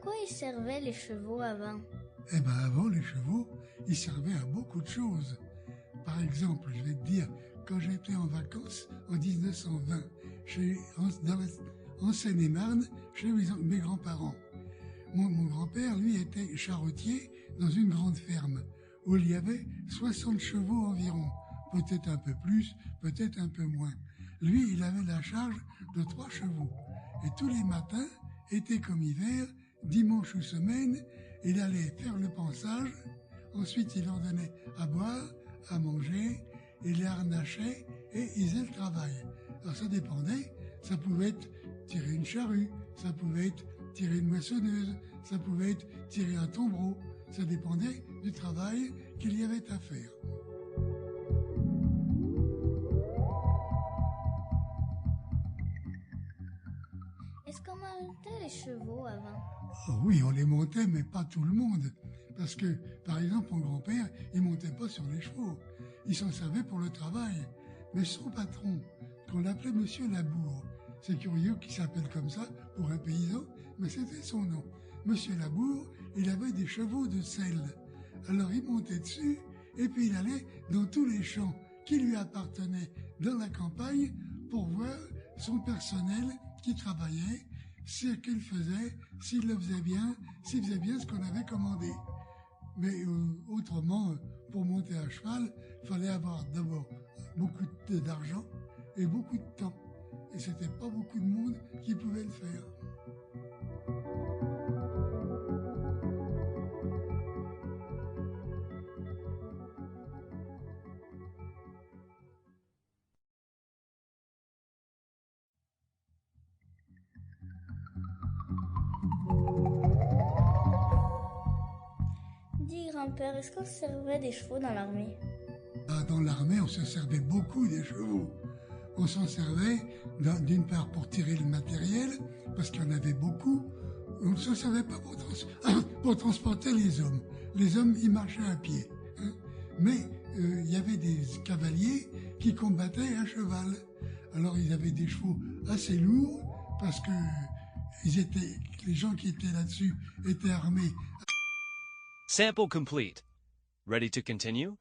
quoi ils servaient les chevaux avant? Eh ben avant, les chevaux, ils servaient à beaucoup de choses. Par exemple, je vais te dire, quand j'étais en vacances en 1920, en Seine-et-Marne, chez mes grands-parents, mon grand-père, lui, était charretier dans une grande ferme où il y avait 60 chevaux environ, peut-être un peu plus, peut-être un peu moins. Lui, il avait la charge de 3 chevaux. Et tous les matins, été comme hiver, dimanche ou semaine, il allait faire le pansage. Ensuite, il leur donnait à boire, à manger, il les harnachait et ils faisaient le travail. Alors ça dépendait, ça pouvait être tirer une charrue, ça pouvait être tirer une moissonneuse, ça pouvait être tirer un tombereau, ça dépendait du travail qu'il y avait à faire. Est-ce qu'on montait les chevaux avant? Oh oui, on les montait, mais pas tout le monde. Parce que, par exemple, mon grand-père, il montait pas sur les chevaux. Il s'en servait pour le travail. Mais son patron, qu'on l'appelait Monsieur Labour, c'est curieux qu'il s'appelle comme ça pour un paysan, mais c'était son nom. Monsieur Labour, il avait des chevaux de selle. Alors il montait dessus, et puis il allait dans tous les champs qui lui appartenaient dans la campagne pour voir son personnel qui travaillait, ce qu'il faisait, s'il le faisait bien, s'il faisait bien ce qu'on avait commandé. Mais autrement, pour monter à cheval, il fallait avoir d'abord beaucoup d'argent et beaucoup de temps. Et c'était pas beaucoup de monde qui pouvait le faire. Dis grand-père, est-ce qu'on servait des chevaux dans l'armée? Dans l'armée, on se servait beaucoup des chevaux. On s'en servait d'une part pour tirer le matériel, parce qu'il y en avait beaucoup. On ne s'en servait pas pour transporter les hommes. Les hommes, ils marchaient à pied. Hein. Mais il y avait des cavaliers qui combattaient à cheval. Alors ils avaient des chevaux assez lourds, parce que les gens qui étaient là-dessus étaient armés. Sample complete. Ready to continue?